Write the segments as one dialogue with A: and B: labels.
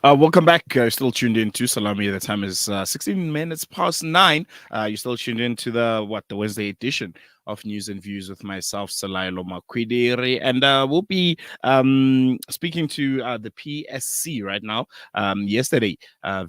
A: Welcome back. Still tuned in to Salami. The time is 16 minutes past 9. You're still tuned in to the Wednesday edition of News and Views with myself, Salailo Makwidiri. And we'll be speaking to the PSC right now. Yesterday,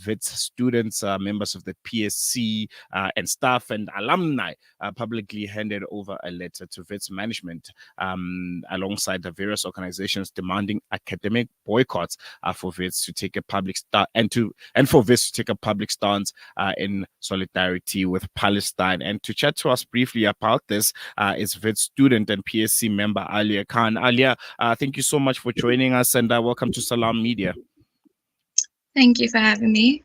A: Wits students, members of the PSC and staff and alumni publicly handed over a letter to Wits management alongside the various organizations demanding academic boycotts for Wits to take a public stand and for Wits to take a public stance in solidarity with Palestine. And to chat to us briefly about this is Wits student and PSC member Aaliyah Khan. Aaliyah, thank you so much for joining us, and welcome to Salam Media.
B: Thank you for having me.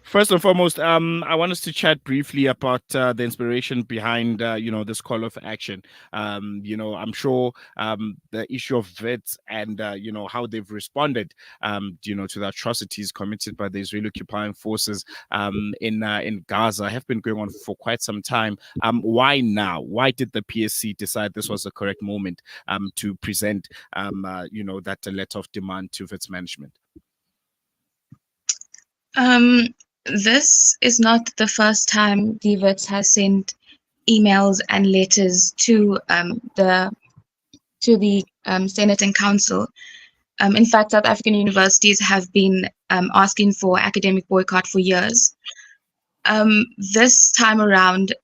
A: First and foremost, I want us to chat briefly about the inspiration behind, this call of action. I'm sure the issue of vets and, how they've responded, to the atrocities committed by the Israeli occupying forces in Gaza have been going on for quite some time. Why now? Why did the PSC decide this was the correct moment to present, that letter of demand to vets management?
B: This is not the first time the Wits has sent emails and letters to the Senate and Council. In fact, South African universities have been asking for academic boycott for years. This time around,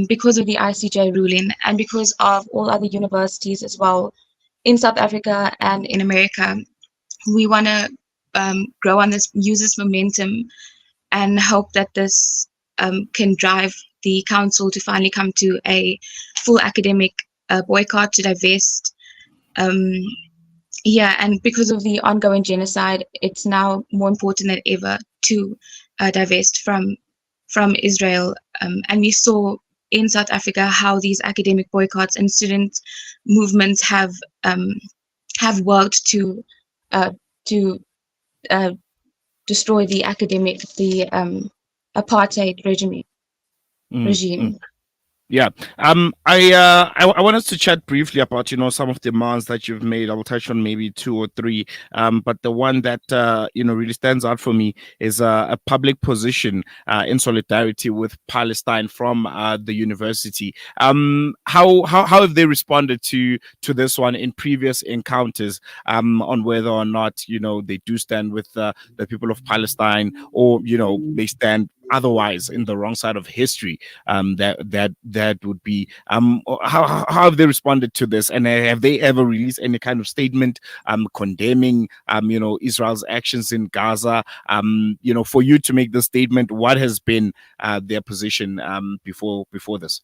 B: because of the ICJ ruling and because of all other universities as well in South Africa and in America, we want to grow on this, use this momentum, and hope that this can drive the council to finally come to a full academic boycott, to divest. And because of the ongoing genocide, it's now more important than ever to divest from Israel. And we saw in South Africa how these academic boycotts and student movements have worked to destroy the apartheid regime.
A: Yeah. I want us to chat briefly about, some of the demands that you've made. I will touch on maybe 2 or 3. But the one that, really stands out for me is a public position in solidarity with Palestine from the university. How have they responded to this one in previous encounters on whether or not, they do stand with the people of Palestine, or, they stand otherwise in the wrong side of history? That would be how have they responded to this, and have they ever released any kind of statement condemning Israel's actions in Gaza? For you to make the statement, what has been their position before this?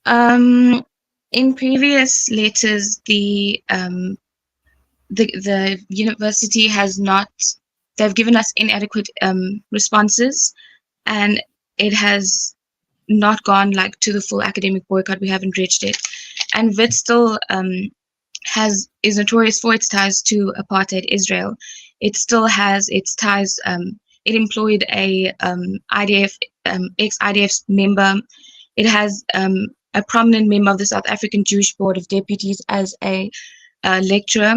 B: In previous letters, the university has not. They've given us inadequate responses, and it has not gone to the full academic boycott. We haven't reached it, and Wits still is notorious for its ties to apartheid Israel. It still has its ties. It employed a ex-IDF member. It has a prominent member of the South African Jewish Board of Deputies as a lecturer,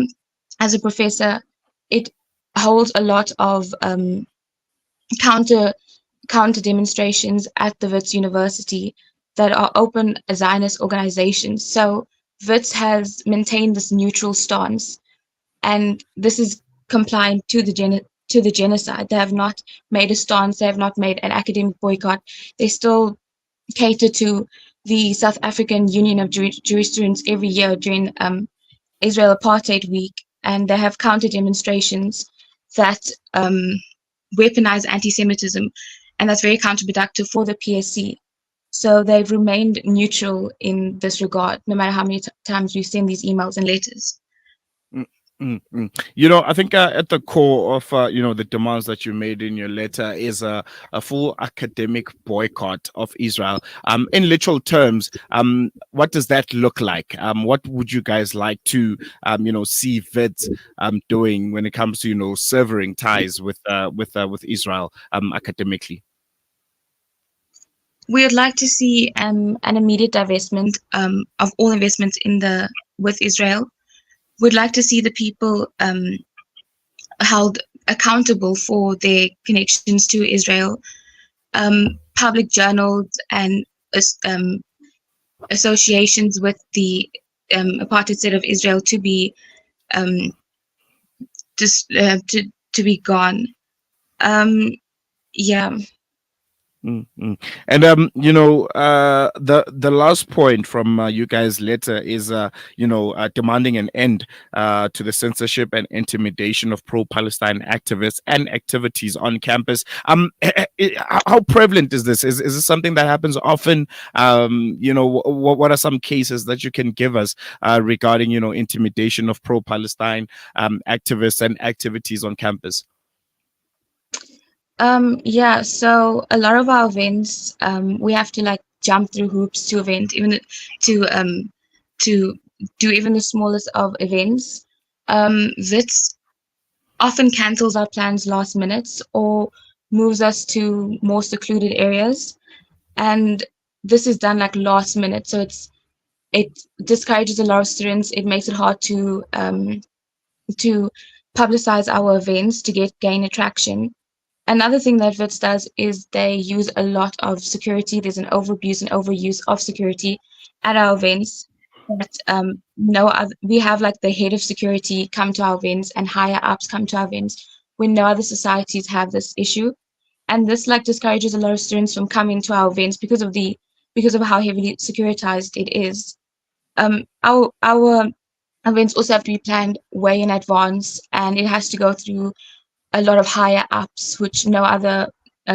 B: as a professor. It holds a lot of counter demonstrations at the Wits University that are open Zionist organizations. So Wits has maintained this neutral stance, and this is compliant to the genocide. They have not made a stance. They have not made an academic boycott. They still cater to the South African Union of Jewish Students every year during Israel Apartheid Week, and they have counter demonstrations that weaponize anti-Semitism, and that's very counterproductive for the PSC. So they've remained neutral in this regard, no matter how many times we send these emails and letters.
A: I think at the core of the demands that you made in your letter is a full academic boycott of Israel. In literal terms, what does that look like? What would you guys like to see Wits doing when it comes to severing ties with Israel academically?
B: We would like to see an immediate divestment of all investments with Israel. We'd like to see the people held accountable for their connections to Israel. Public journals and um, associations with the apartheid state of Israel to be um, to be gone. Um, yeah.
A: Mm. And the last point from you guys' letter is demanding an end to the censorship and intimidation of pro-Palestine activists and activities on campus. How prevalent is this? Is this something that happens often? What are some cases that you can give us regarding intimidation of pro-Palestine activists and activities on campus?
B: Yeah, so a lot of our events, we have to like jump through hoops to event, even to do even the smallest of events. Wits often cancels our plans last minute or moves us to more secluded areas, and this is done like last minute, so it discourages a lot of students. It makes it hard to publicize our events to gain attraction. Another thing that Wits does is they use a lot of security. There's an overabuse and overuse of security at our events. But no other, we have like the head of security come to our events and higher ups come to our events when no other societies have this issue. And this like discourages a lot of students from coming to our events because of how heavily securitized it is. Our events also have to be planned way in advance, and it has to go through a lot of higher ups, which no other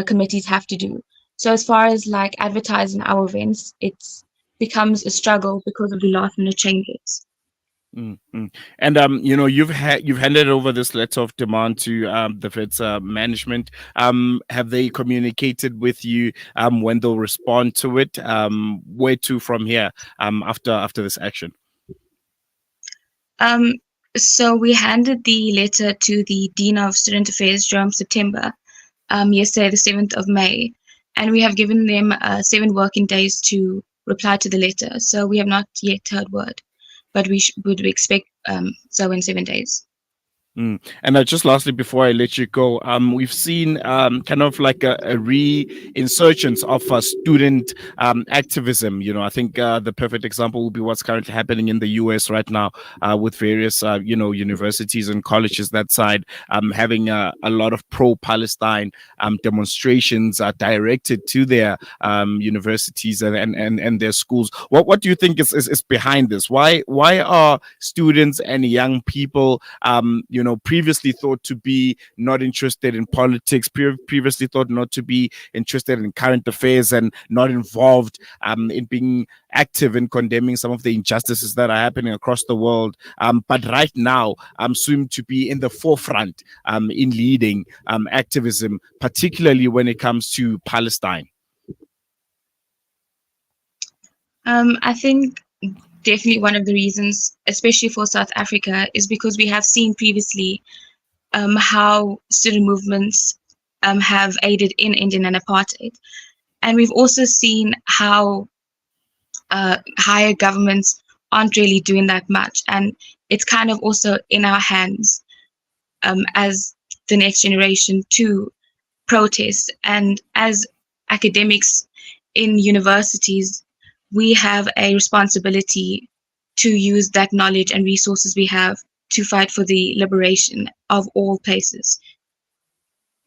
B: committees have to do. So as far as like advertising our events, it's becomes a struggle because of the last minute changes.
A: Mm. And you've handed over this letter of demand to the Fed's management. Have they communicated with you when they'll respond to it? Where to from here after this action?
B: Um, so we handed the letter to the Dean of Student Affairs, Jerome September, yesterday, the 7th of May, and we have given them 7 working days to reply to the letter. So we have not yet heard word, but we would expect so in 7 days.
A: Mm. And just lastly, before I let you go, we've seen kind of like a re-insurgence of student activism. I think the perfect example will be what's currently happening in the US right now with various, universities and colleges that side having a lot of pro-Palestine demonstrations directed to their universities and their schools. What do you think is behind this? Why are students and young people previously thought to be not interested in politics, previously thought not to be interested in current affairs and not involved in being active in condemning some of the injustices that are happening across the world, but right now seem to be in the forefront in leading activism, particularly when it comes to Palestine?
B: I think definitely one of the reasons, especially for South Africa, is because we have seen previously how student movements have aided in Indian and apartheid. And we've also seen how higher governments aren't really doing that much. And it's kind of also in our hands as the next generation to protest. And as academics in universities, we have a responsibility to use that knowledge and resources we have to fight for the liberation of all places.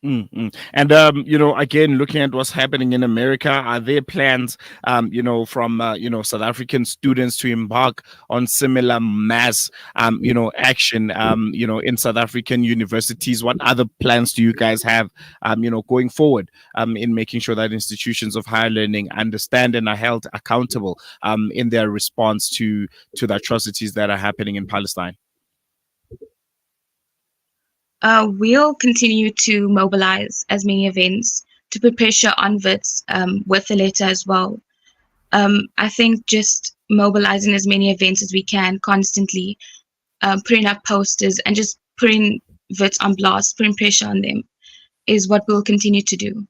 A: And again, looking at what's happening in America, are there plans, from South African students to embark on similar mass, action, in South African universities? What other plans do you guys have, going forward, in making sure that institutions of higher learning understand and are held accountable, in their response to the atrocities that are happening in Palestine?
B: We'll continue to mobilize as many events to put pressure on Wits with the letter as well. I think just mobilizing as many events as we can constantly, putting up posters and just putting Wits on blast, putting pressure on them is what we'll continue to do.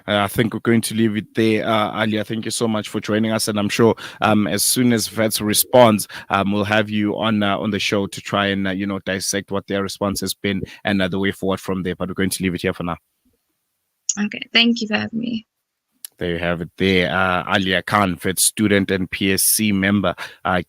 A: I think we're going to leave it there. Aaliyah, thank you so much for joining us, and I'm sure as soon as Vets responds, we'll have you on the show to try and dissect what their response has been and the way forward from there. But we're going to leave it here for now.
B: Okay, thank you for having me.
A: There you have it there. Aaliyah Khan, Vets student and PSC member,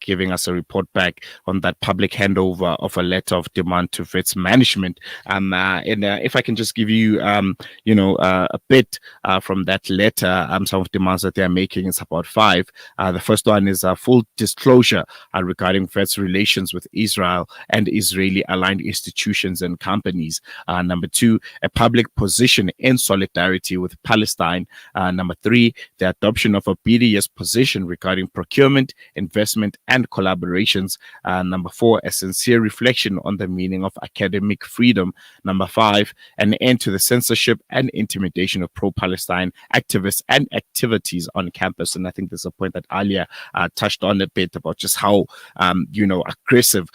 A: giving us a report back on that public handover of a letter of demand to Vets management. And if I can just give you, a bit from that letter, some of the demands that they're making is about 5. The first one is full disclosure regarding Vets relations with Israel and Israeli-aligned institutions and companies. Number 2, a public position in solidarity with Palestine. Number 3, the adoption of a BDS position regarding procurement, investment, and collaborations. Number 4, a sincere reflection on the meaning of academic freedom. Number 5, an end to the censorship and intimidation of pro-Palestine activists and activities on campus. And I think there's a point that Aaliyah touched on a bit about just how, aggressive,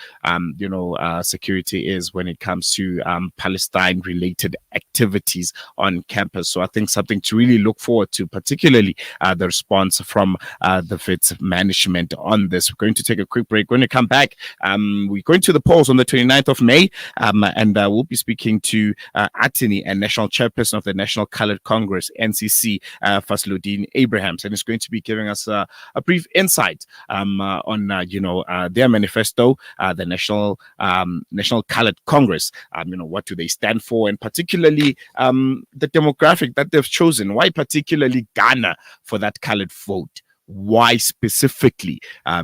A: security is when it comes to Palestine-related activities on campus. So I think something to really look forward to, particularly the response from the Wits management on this. We're going to take a quick break. When we come back, we're going to the polls on the 29th of May, and we'll be speaking to Atini and National Chairperson of the National Colored Congress, NCC, Fasluddin Abrahams, and he's going to be giving us a brief insight on their manifesto, the National Colored Congress. What do they stand for, and particularly the demographic that they've chosen. Why particularly Ghana for that colored vote? Why specifically, are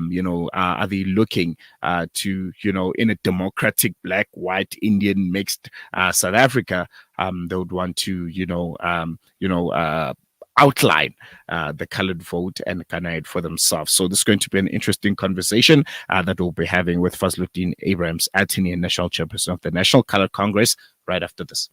A: they looking to, in a democratic black, white, Indian mixed South Africa, they would want to, outline the colored vote and garner it for themselves. So this is going to be an interesting conversation that we'll be having with Fasluddin Abrahams, Atini and National Chairperson of the National Colored Congress, right after this.